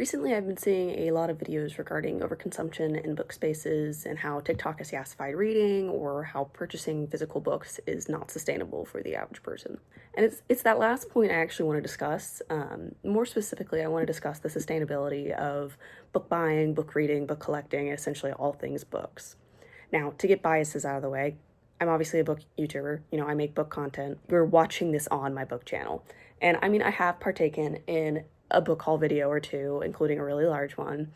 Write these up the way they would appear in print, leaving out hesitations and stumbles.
Recently, I've been seeing a lot of videos regarding overconsumption in book spaces and how TikTok has yassified reading or how purchasing physical books is not sustainable for the average person. And it's that last point I actually want to discuss. More specifically, I want to discuss the sustainability of book buying, book reading, book collecting, and essentially all things books. Now, to get biases out of the way, I'm obviously a book YouTuber. I make book content. You're watching this on my book channel. And I mean, I have partaken in a book haul video or two, including a really large one.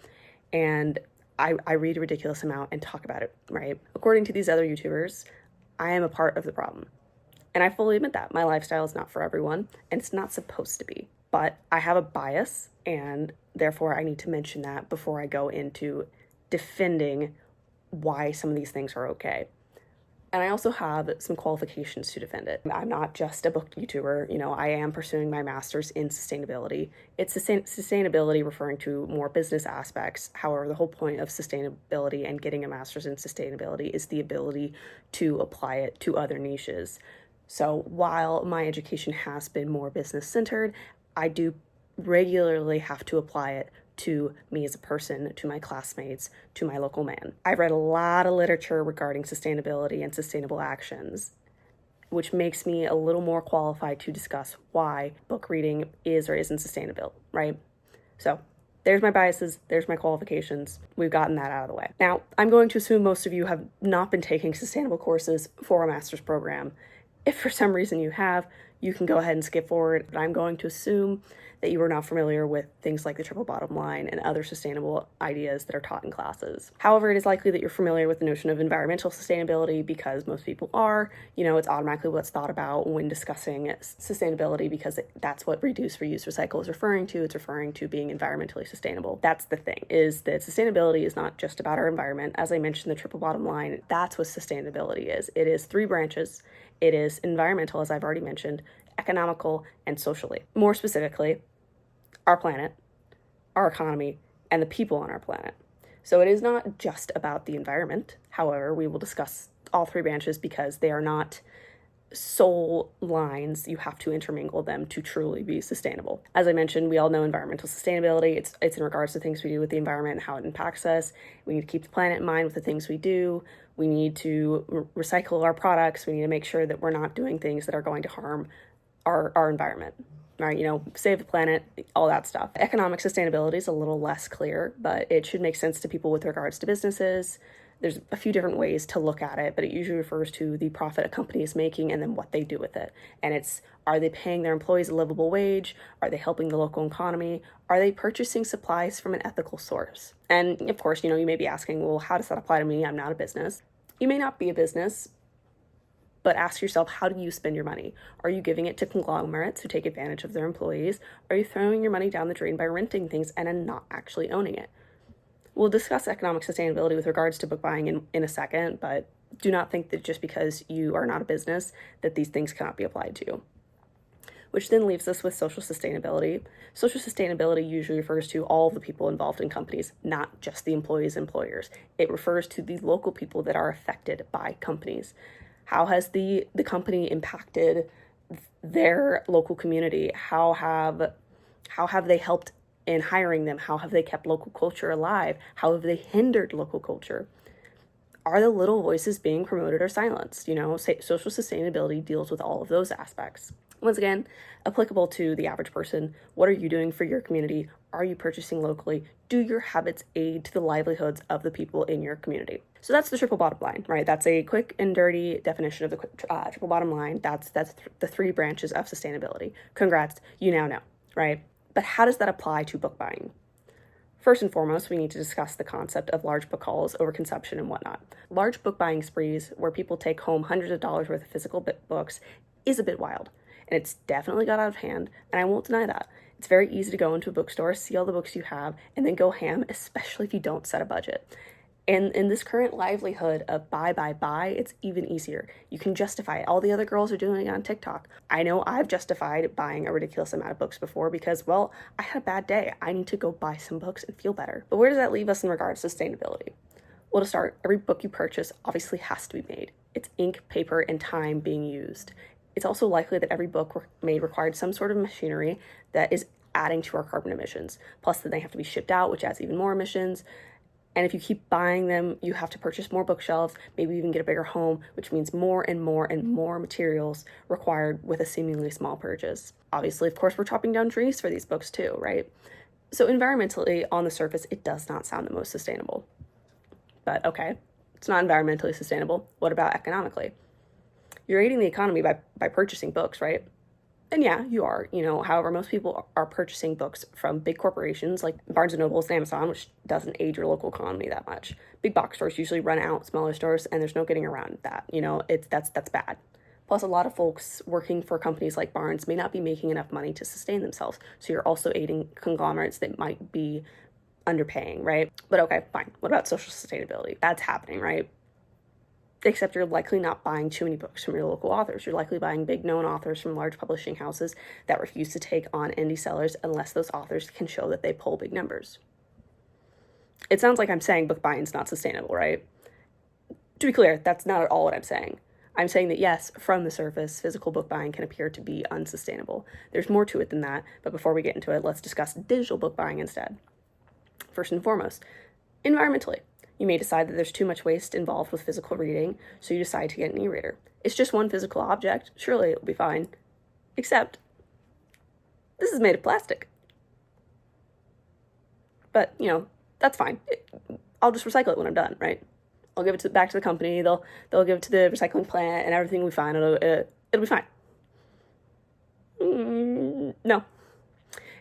And I read a ridiculous amount and talk about it, right? According to these other YouTubers, I am a part of the problem. And I fully admit that. My lifestyle is not for everyone, and it's not supposed to be. But I have a bias, and therefore I need to mention that before I go into defending why some of these things are okay. And I also have some qualifications to defend it. I'm not just a book YouTuber. I am pursuing my master's in sustainability. It's sustainability referring to more business aspects. However, the whole point of sustainability and getting a master's in sustainability is the ability to apply it to other niches. So while my education has been more business centered, I do regularly have to apply it to me as a person, to my classmates, to my local man. I've read a lot of literature regarding sustainability and sustainable actions, which makes me a little more qualified to discuss why book reading is or isn't sustainable, right? So there's my biases, there's my qualifications. We've gotten that out of the way. Now, I'm going to assume most of you have not been taking sustainable courses for a master's program. If for some reason you have, you can go ahead and skip forward, but I'm going to assume that you are not familiar with things like the triple bottom line and other sustainable ideas that are taught in classes. However, it is likely that you're familiar with the notion of environmental sustainability because most people are. It's automatically what's thought about when discussing sustainability because that's what reduce, reuse, recycle is referring to. It's referring to being environmentally sustainable. That's the thing, is that sustainability is not just about our environment. As I mentioned, the triple bottom line, that's what sustainability is. It is 3 branches. It is environmental, as I've already mentioned, economical, and socially. More specifically, our planet, our economy, and the people on our planet. So it is not just about the environment. However, we will discuss all 3 branches because they are not sole lines. You have to intermingle them to truly be sustainable. As I mentioned, we all know environmental sustainability. It's in regards to things we do with the environment and how it impacts us. We need to keep the planet in mind with the things we do. We need to recycle our products. We need to make sure that we're not doing things that are going to harm our environment. Right, save the planet, all that stuff. Economic sustainability is a little less clear, but it should make sense to people with regards to businesses. There's a few different ways to look at it, but it usually refers to the profit a company is making and then what they do with it. And it's, are they paying their employees a livable wage? Are they helping the local economy? Are they purchasing supplies from an ethical source? And of course, you may be asking, well, how does that apply to me? I'm not a business. You may not be a business, but ask yourself, how do you spend your money? Are you giving it to conglomerates who take advantage of their employees? Are you throwing your money down the drain by renting things and then not actually owning it? We'll discuss economic sustainability with regards to book buying in a second, but do not think that just because you are not a business that these things cannot be applied to you. Which then leaves us with social sustainability. Social sustainability usually refers to all of the people involved in companies, not just the employees' employers. It refers to the local people that are affected by companies. How has the company impacted their local community? How have they helped in hiring them? How have they kept local culture alive? How have they hindered local culture? Are the little voices being promoted or silenced? Social sustainability deals with all of those aspects. Once again, applicable to the average person. What are you doing for your community? Are you purchasing locally? Do your habits aid to the livelihoods of the people in your community? So that's the triple bottom line, right? That's a quick and dirty definition of the triple bottom line. That's the 3 branches of sustainability. Congrats, you now know, right? But how does that apply to book buying? First and foremost, we need to discuss the concept of large book hauls, overconsumption, and whatnot. Large book buying sprees where people take home hundreds of dollars worth of physical books is a bit wild. And it's definitely got out of hand, and I won't deny that. It's very easy to go into a bookstore, see all the books you have, and then go ham, especially if you don't set a budget. And in this current livelihood of buy, it's even easier. You can justify it. All the other girls are doing it on TikTok. I know I've justified buying a ridiculous amount of books before because, well, I had a bad day. I need to go buy some books and feel better. But where does that leave us in regards to sustainability? Well, to start, every book you purchase obviously has to be made. It's ink, paper, and time being used. It's also likely that every book made required some sort of machinery that is adding to our carbon emissions. Plus, then they have to be shipped out, which adds even more emissions. And if you keep buying them, you have to purchase more bookshelves, maybe even get a bigger home, which means more and more and more materials required with a seemingly small purchase. Obviously, of course, we're chopping down trees for these books too, right? So environmentally, on the surface, it does not sound the most sustainable. But okay, it's not environmentally sustainable. What about economically? You're aiding the economy by purchasing books, right? And yeah, you are, however, most people are purchasing books from big corporations like Barnes & Noble and Amazon, which doesn't aid your local economy that much. Big box stores usually run out smaller stores, and there's no getting around that. That's bad. Plus, a lot of folks working for companies like Barnes may not be making enough money to sustain themselves. So you're also aiding conglomerates that might be underpaying, right? But okay, fine. What about social sustainability? That's happening, right? Except you're likely not buying too many books from your local authors. You're likely buying big known authors from large publishing houses that refuse to take on indie sellers unless those authors can show that they pull big numbers. It sounds like I'm saying book buying is not sustainable, right? To be clear, that's not at all what I'm saying. I'm saying that yes, from the surface, physical book buying can appear to be unsustainable. There's more to it than that, but before we get into it, let's discuss digital book buying instead. First and foremost, environmentally. You may decide that there's too much waste involved with physical reading, so you decide to get an e-reader. It's just one physical object. Surely it'll be fine. Except, this is made of plastic. But, that's fine. I'll just recycle it when I'm done, right? I'll give it back to the company. They'll give it to the recycling plant, and everything will be fine. It'll be fine. No.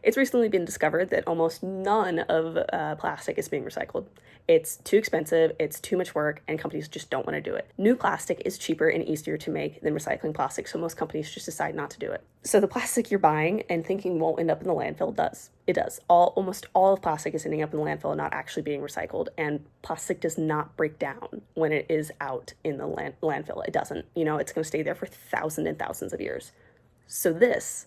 It's recently been discovered that almost none of plastic is being recycled. It's too expensive, it's too much work, and companies just don't want to do it. New plastic is cheaper and easier to make than recycling plastic, so most companies just decide not to do it. So the plastic you're buying and thinking won't end up in the landfill does. It does. Almost all of plastic is ending up in the landfill and not actually being recycled, and plastic does not break down when it is out in the landfill. It doesn't. It's going to stay there for thousands and thousands of years. So this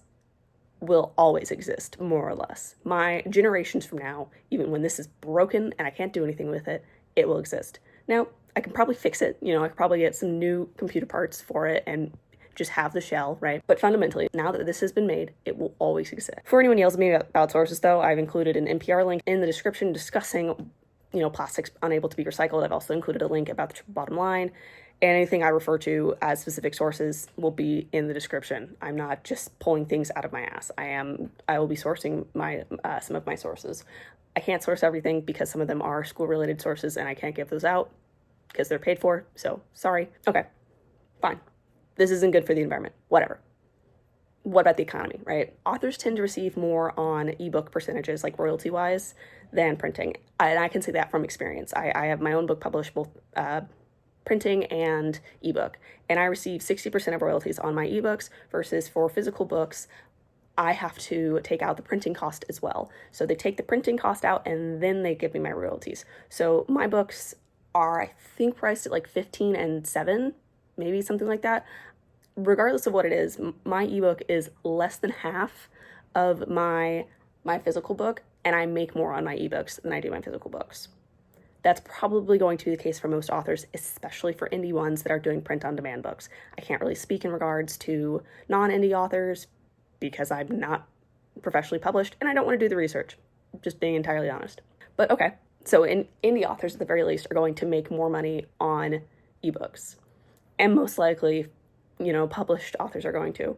will always exist, more or less. My generations from now, even when this is broken and I can't do anything with it, it will exist. Now, I can probably fix it. I could probably get some new computer parts for it and just have the shell, right? But fundamentally, now that this has been made, it will always exist. For anyone yells at me about sources, though, I've included an NPR link in the description discussing, plastics unable to be recycled. I've also included a link about the bottom line. And anything I refer to as specific sources will be in the description. I'm not just pulling things out of my ass. I will be sourcing some of my sources. I can't source everything because some of them are school-related sources and I can't give those out because they're paid for. So, sorry. Okay, fine. This isn't good for the environment. Whatever. What about the economy, right? Authors tend to receive more on ebook percentages, like royalty-wise, than printing. And I can say that from experience. I have my own book published both printing and ebook, and I receive 60% of royalties on my ebooks versus for physical books, I have to take out the printing cost as well. So they take the printing cost out and then they give me my royalties. So my books are, I think, priced at like 15 and 7, maybe something like that. Regardless of what it is, my ebook is less than half of my physical book, and I make more on my ebooks than I do my physical books. That's probably going to be the case for most authors, especially for indie ones that are doing print-on-demand books. I can't really speak in regards to non-indie authors because I'm not professionally published and I don't want to do the research, just being entirely honest. But okay, so indie authors at the very least are going to make more money on ebooks. And most likely, published authors are going to.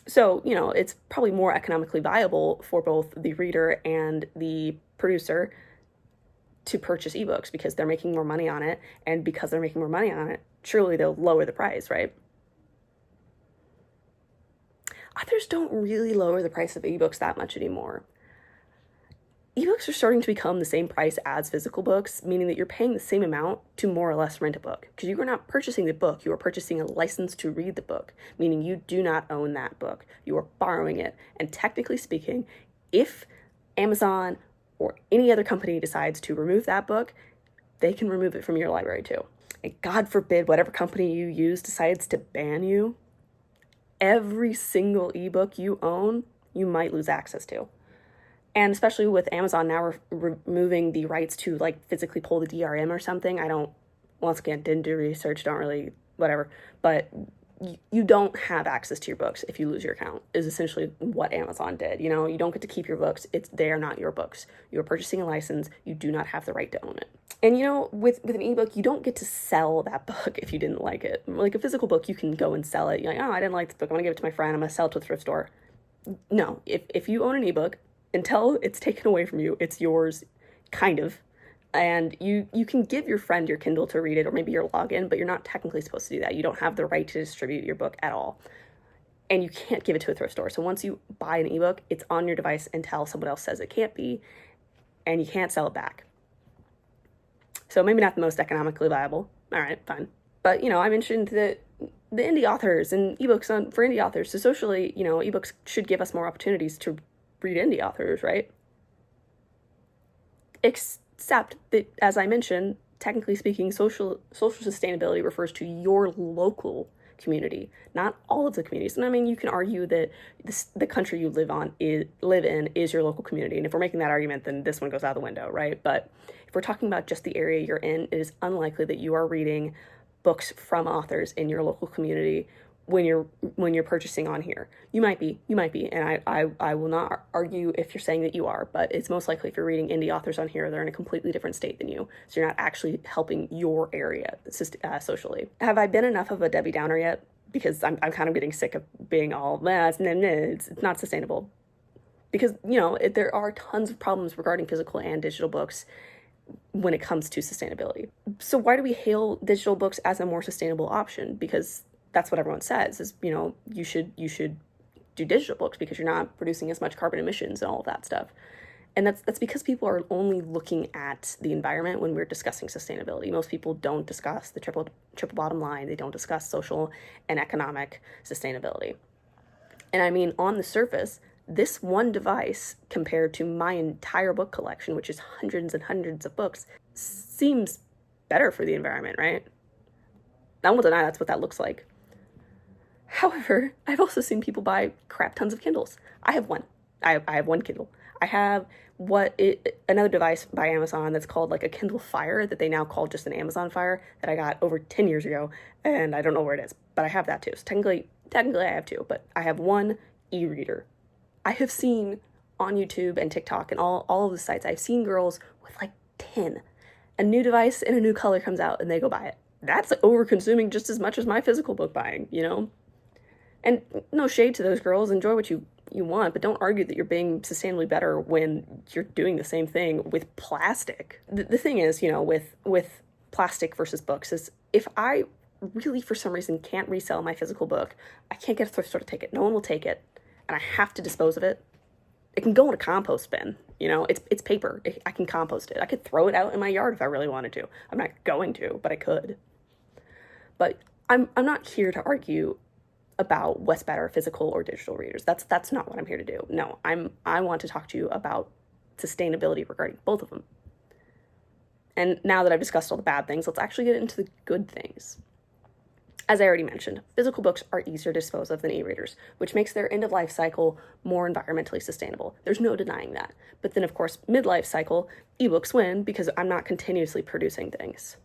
So, it's probably more economically viable for both the reader and the producer to purchase ebooks because they're making more money on it, and because they're making more money on it, surely they'll lower the price, right? Authors don't really lower the price of ebooks that much anymore. Ebooks are starting to become the same price as physical books, meaning that you're paying the same amount to more or less rent a book, because you are not purchasing the book, you are purchasing a license to read the book, meaning you do not own that book. You are borrowing it, and technically speaking, if Amazon or any other company decides to remove that book, they can remove it from your library too. And God forbid whatever company you use decides to ban you, every single ebook you own, you might lose access to. And especially with Amazon now removing the rights to physically pull the DRM or something. Once again, didn't do research, don't really, whatever. But you don't have access to your books if you lose your account, is essentially what Amazon did. You know, you don't get to keep your books. They are not your books. You're purchasing a license. You do not have the right to own it. And you know, with an ebook, you don't get to sell that book if you didn't like it. Like a physical book, you can go and sell it. You're like, oh, I didn't like this book. I'm gonna give it to my friend. I'm gonna sell it to a thrift store. No, if you own an ebook, until it's taken away from you, it's yours, kind of. And you can give your friend your Kindle to read it, or maybe your login, but you're not technically supposed to do that. You don't have the right to distribute your book at all. And you can't give it to a thrift store. So once you buy an ebook, it's on your device until someone else says it can't be, and you can't sell it back. So maybe not the most economically viable. All right, fine. But, you know, I mentioned that the indie authors and ebooks for indie authors. So socially, you know, ebooks should give us more opportunities to read indie authors, right? Except that, as I mentioned, technically speaking, social sustainability refers to your local community, not all of the communities. And I mean, you can argue that the country you live in is your local community. And if we're making that argument, then this one goes out the window, right? But if we're talking about just the area you're in, it is unlikely that you are reading books from authors in your local community when you're purchasing on here. You might be, and I will not argue if you're saying that you are, but it's most likely if you're reading indie authors on here, they're in a completely different state than you, so you're not actually helping your area socially. Have I been enough of a Debbie Downer yet? Because I'm kind of getting sick of being all, it's not sustainable. Because, you know, there are tons of problems regarding physical and digital books when it comes to sustainability. So why do we hail digital books as a more sustainable option? Because that's what everyone says is, you know, you should do digital books because you're not producing as much carbon emissions and all of that stuff. And that's because people are only looking at the environment when we're discussing sustainability. Most people don't discuss the triple bottom line. They don't discuss social and economic sustainability. And I mean, on the surface, this one device compared to my entire book collection, which is hundreds and hundreds of books, seems better for the environment, right? I won't deny that's what that looks like. However, I've also seen people buy crap tons of Kindles. I have one. I have one Kindle. I have another device by Amazon that's called like a Kindle Fire that they now call just an Amazon Fire that I got over 10 years ago, and I don't know where it is, but I have that too. So technically I have two, but I have one e-reader. I have seen on YouTube and TikTok and all of the sites, I've seen girls with like 10. A new device in a new color comes out and they go buy it. That's over-consuming just as much as my physical book buying, you know? And no shade to those girls, enjoy what you want, but don't argue that you're being sustainably better when you're doing the same thing with plastic. The thing is, you know, with plastic versus books is if I really, for some reason, can't resell my physical book, I can't get a thrift store to take it. No one will take it, and I have to dispose of it. It can go in a compost bin, you know, it's paper. I can compost it. I could throw it out in my yard if I really wanted to. I'm not going to, but I could. But I'm not here to argue about what's better, physical or digital readers. That's not what I'm here to do. No, I want to talk to you about sustainability regarding both of them. And now that I've discussed all the bad things, let's actually get into the good things. As I already mentioned, physical books are easier to dispose of than e-readers, which makes their end-of-life cycle more environmentally sustainable. There's no denying that. But then, of course, mid-life cycle, ebooks win because I'm not continuously producing things.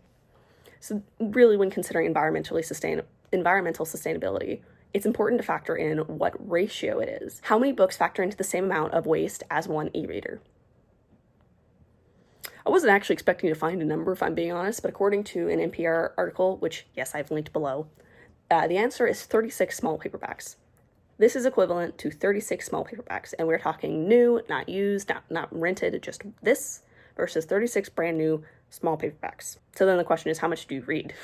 So really, when considering environmental sustainability, it's important to factor in what ratio it is. How many books factor into the same amount of waste as one e-reader? I wasn't actually expecting to find a number, if I'm being honest, but according to an NPR article, which, yes, I've linked below, the answer is 36 small paperbacks. This is equivalent to 36 small paperbacks, and we're talking new, not used, not rented, just this versus 36 brand new small paperbacks. So then the question is, how much do you read?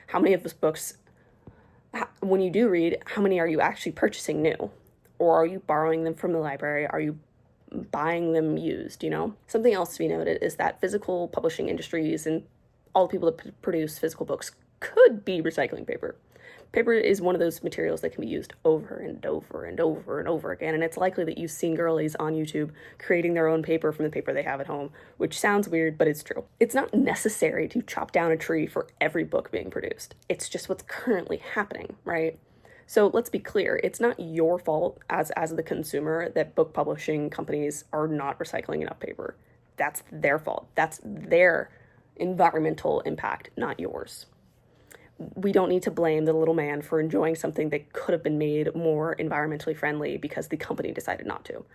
How many of those books, when you do read, how many are you actually purchasing new? Or are you borrowing them from the library? Are you buying them used, you know? Something else to be noted is that physical publishing industries and all the people that produce physical books could be recycling paper. Paper is one of those materials that can be used over and over and over and over again, and it's likely that you've seen girlies on YouTube creating their own paper from the paper they have at home, which sounds weird, but it's true. It's not necessary to chop down a tree for every book being produced. It's just what's currently happening, right? So let's be clear, it's not your fault as the consumer that book publishing companies are not recycling enough paper. That's their fault. That's their environmental impact, not yours. we don't need to blame the little man for enjoying something that could have been made more environmentally friendly because the company decided not to.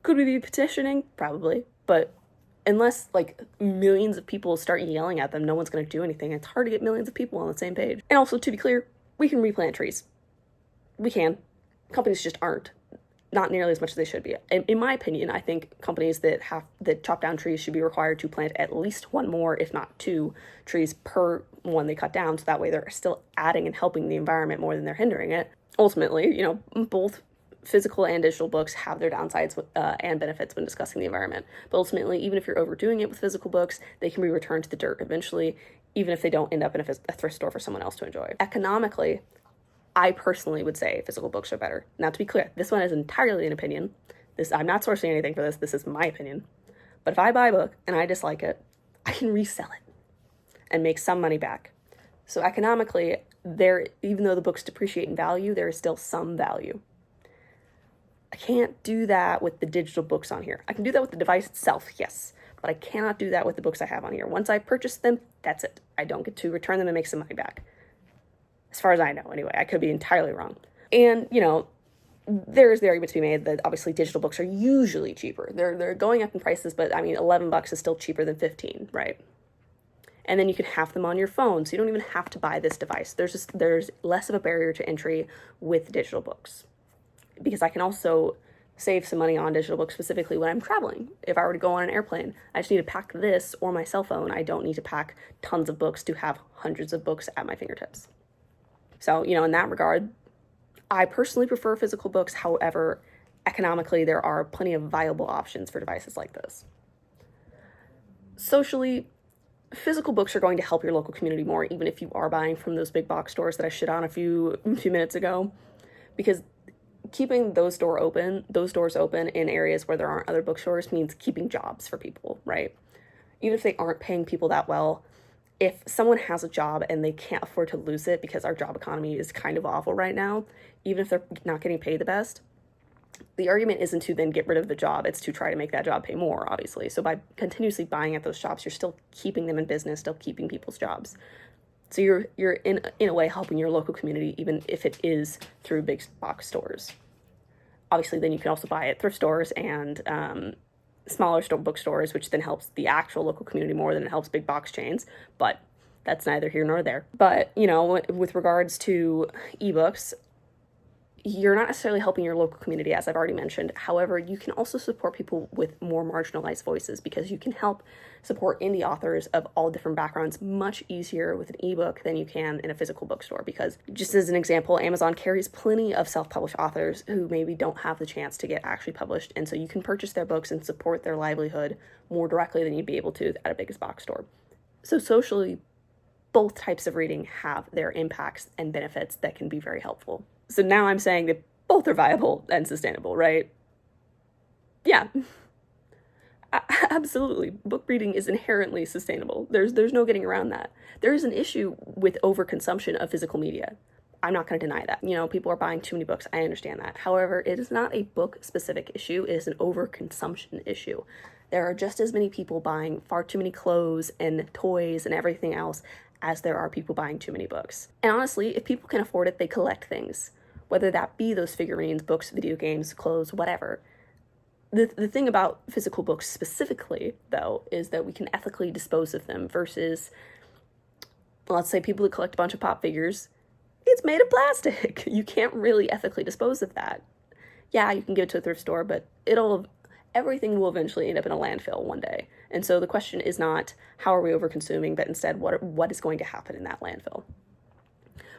Could we be petitioning? Probably. But unless like millions of people start yelling at them, no one's going to do anything. It's hard to get millions of people on the same page. And also, to be clear, we can replant trees. We can. Companies just aren't. Not nearly as much as they should be. In my opinion, I think companies that chop down trees should be required to plant at least one more, if not two, trees per one they cut down, so that way they're still adding and helping the environment more than they're hindering it. Ultimately, you know, both physical and digital books have their downsides and benefits when discussing the environment. But ultimately, even if you're overdoing it with physical books, they can be returned to the dirt eventually, even if they don't end up in a thrift store for someone else to enjoy. Economically, I personally would say physical books are better. Now, to be clear, this one is entirely an opinion. I'm not sourcing anything for this. This is my opinion. But if I buy a book and I dislike it, I can resell it and make some money back. So economically, even though the books depreciate in value, there is still some value. I can't do that with the digital books on here. I can do that with the device itself, yes, but I cannot do that with the books I have on here. Once I purchase them, that's it. I don't get to return them and make some money back. As far as I know, anyway. I could be entirely wrong. And, you know, there is the argument to be made that obviously digital books are usually cheaper. They're going up in prices, but I mean, $11 is still cheaper than $15, right? And then you can have them on your phone, so you don't even have to buy this device. There's less of a barrier to entry with digital books. Because I can also save some money on digital books, specifically when I'm traveling. If I were to go on an airplane, I just need to pack this or my cell phone. I don't need to pack tons of books to have hundreds of books at my fingertips. So, you know, in that regard, I personally prefer physical books. However, economically, there are plenty of viable options for devices like this. Socially, physical books are going to help your local community more, even if you are buying from those big box stores that I shit on a few minutes ago, because keeping those doors open in areas where there aren't other bookstores means keeping jobs for people, right? Even if they aren't paying people that well, if someone has a job and they can't afford to lose it because our job economy is kind of awful right now, even if they're not getting paid the best, the argument isn't to then get rid of the job, it's to try to make that job pay more, obviously. So by continuously buying at those shops, you're still keeping them in business, still keeping people's jobs. So you're in a way helping your local community, even if it is through big box stores. Obviously, then you can also buy at thrift stores and smaller bookstores, which then helps the actual local community more than it helps big box chains. But that's neither here nor there. But, you know, with regards to ebooks, you're not necessarily helping your local community, as I've already mentioned. However, you can also support people with more marginalized voices because you can help support indie authors of all different backgrounds much easier with an ebook than you can in a physical bookstore. Because just as an example, Amazon carries plenty of self-published authors who maybe don't have the chance to get actually published. And so you can purchase their books and support their livelihood more directly than you'd be able to at a biggest box store. So socially, both types of reading have their impacts and benefits that can be very helpful. So now I'm saying that both are viable and sustainable, right? Yeah, absolutely. Book reading is inherently sustainable. There's no getting around that. There is an issue with overconsumption of physical media. I'm not going to deny that. You know, people are buying too many books. I understand that. However, it is not a book-specific issue. It is an overconsumption issue. There are just as many people buying far too many clothes and toys and everything else as there are people buying too many books. And honestly, if people can afford it, they collect things. Whether that be those figurines, books, video games, clothes, whatever. The thing about physical books specifically, though, is that we can ethically dispose of them versus, let's say, people who collect a bunch of pop figures. It's made of plastic. You can't really ethically dispose of that. Yeah, you can give it to a thrift store, but everything will eventually end up in a landfill one day. And so the question is not how are we over-consuming, but instead what is going to happen in that landfill.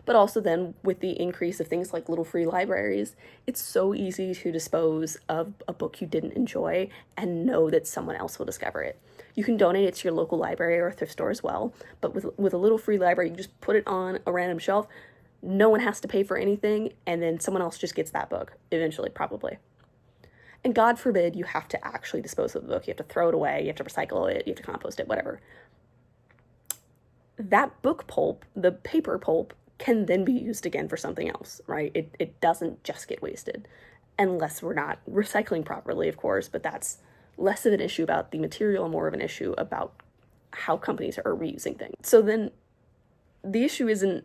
But also then with the increase of things like little free libraries, it's so easy to dispose of a book you didn't enjoy and know that someone else will discover it. You can donate it to your local library or thrift store as well, but with a little free library, you just put it on a random shelf. No one has to pay for anything, and then someone else just gets that book, eventually, probably. And God forbid you have to actually dispose of the book. You have to throw it away, you have to recycle it, you have to compost it, whatever. That book pulp, the paper pulp, can then be used again for something else, right? It doesn't just get wasted, unless we're not recycling properly, of course, but that's less of an issue about the material and more of an issue about how companies are reusing things. So then the issue isn't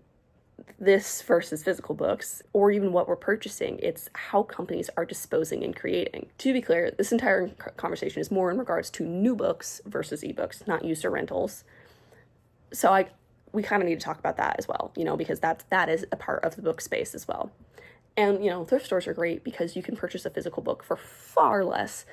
this versus physical books, or even what we're purchasing. It's how companies are disposing and creating. To be clear, this entire conversation is more in regards to new books versus ebooks, not used or rentals. So we kind of need to talk about that as well, because that is a part of the book space as well. And, thrift stores are great because you can purchase a physical book for far less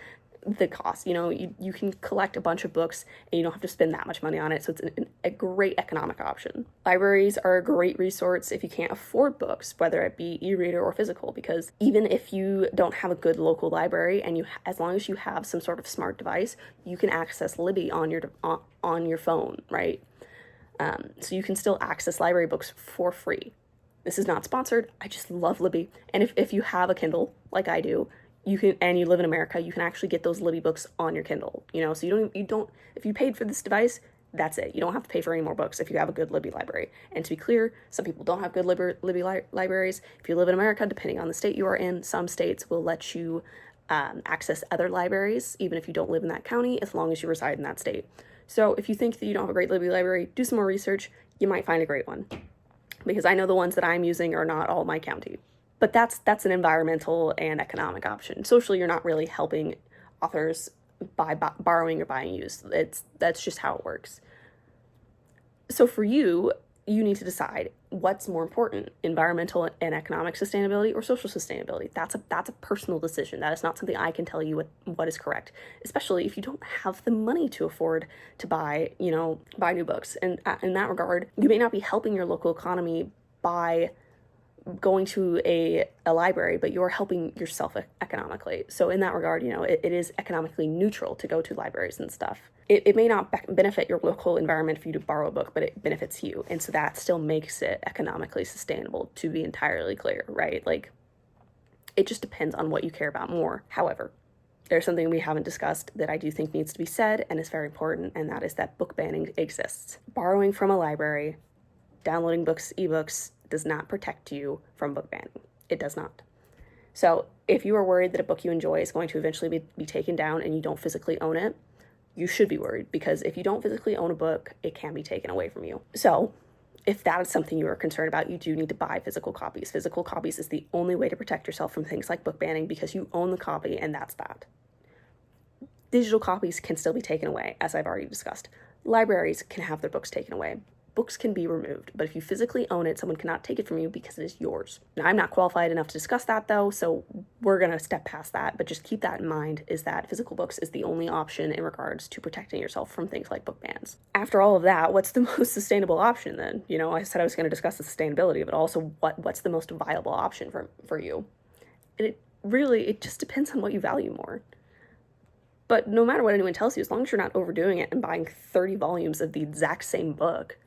the cost. You can collect a bunch of books and you don't have to spend that much money on it. So it's a great economic option. Libraries are a great resource if you can't afford books, whether it be e-reader or physical, because even if you don't have a good local library, and as long as you have some sort of smart device, you can access Libby on your phone, right? So you can still access library books for free. This is not sponsored. I just love Libby. And if you have a Kindle, like I do, you can, and you live in America, you can actually get those Libby books on your Kindle, so you don't, if you paid for this device, that's it. You don't have to pay for any more books if you have a good Libby library. And to be clear, some people don't have good Libby libraries. If you live in America, depending on the state you are in, some states will let you access other libraries, even if you don't live in that county, as long as you reside in that state. So if you think that you don't have a great Libby library, do some more research. You might find a great one, because I know the ones that I'm using are not all my county. But that's an environmental and economic option. Socially, you're not really helping authors by borrowing or buying used. That's just how it works. So for you, you need to decide what's more important: environmental and economic sustainability or social sustainability. That's a personal decision. That is not something I can tell you what is correct, especially if you don't have the money to afford to buy new books. And in that regard, you may not be helping your local economy by going to a library, but you're helping yourself economically. So in that regard, it is economically neutral to go to libraries and stuff. It may not benefit your local environment for you to borrow a book, but it benefits you. And so that still makes it economically sustainable, to be entirely clear, right? Like, it just depends on what you care about more. However, there's something we haven't discussed that I do think needs to be said and is very important, and that is that book banning exists. Borrowing from a library, downloading books, ebooks, does not protect you from book banning. It does not. So if you are worried that a book you enjoy is going to eventually be taken down and you don't physically own it, you should be worried, because if you don't physically own a book, it can be taken away from you. So if that is something you are concerned about, you do need to buy physical copies. Physical copies is the only way to protect yourself from things like book banning, because you own the copy, and that's that. Digital copies can still be taken away, as I've already discussed. Libraries can have their books taken away. Books can be removed, but if you physically own it, someone cannot take it from you because it is yours. Now, I'm not qualified enough to discuss that, though, so we're going to step past that, but just keep that in mind, is that physical books is the only option in regards to protecting yourself from things like book bans. After all of that, what's the most sustainable option then? I said I was going to discuss the sustainability, but also what's the most viable option for you? And it just depends on what you value more. But no matter what anyone tells you, as long as you're not overdoing it and buying 30 volumes of the exact same book,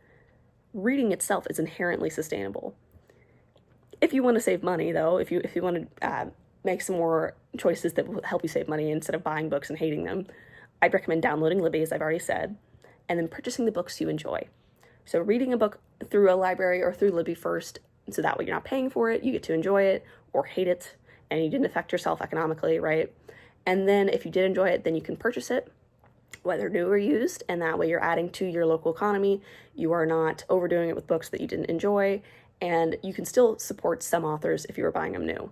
reading itself is inherently sustainable. If you want to save money, though, if you want to make some more choices that will help you save money instead of buying books and hating them, I'd recommend downloading Libby, as I've already said, and then purchasing the books you enjoy. So reading a book through a library or through Libby first, so that way you're not paying for it, you get to enjoy it or hate it, and you didn't affect yourself economically, right? And then if you did enjoy it, then you can purchase it, whether new or used, and that way you're adding to your local economy. You are not overdoing it with books that you didn't enjoy, and you can still support some authors if you were buying them new.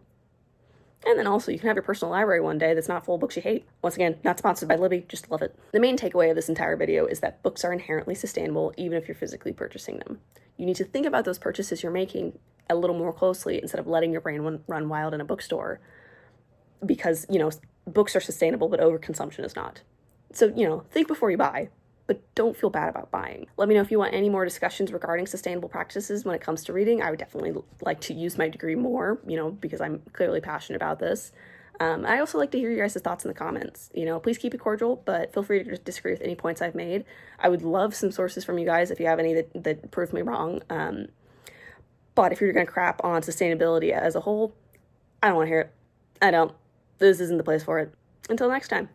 And then also, you can have your personal library one day that's not full of books you hate. Once again, not sponsored by Libby, just love it. The main takeaway of this entire video is that books are inherently sustainable, even if you're physically purchasing them. You need to think about those purchases you're making a little more closely instead of letting your brain run wild in a bookstore, because, books are sustainable, but overconsumption is not. So, think before you buy, but don't feel bad about buying. Let me know if you want any more discussions regarding sustainable practices when it comes to reading. I would definitely like to use my degree more, because I'm clearly passionate about this. I also like to hear your guys' thoughts in the comments. Please keep it cordial, but feel free to disagree with any points I've made. I would love some sources from you guys if you have any that prove me wrong. But if you're going to crap on sustainability as a whole, I don't want to hear it. I don't. This isn't the place for it. Until next time.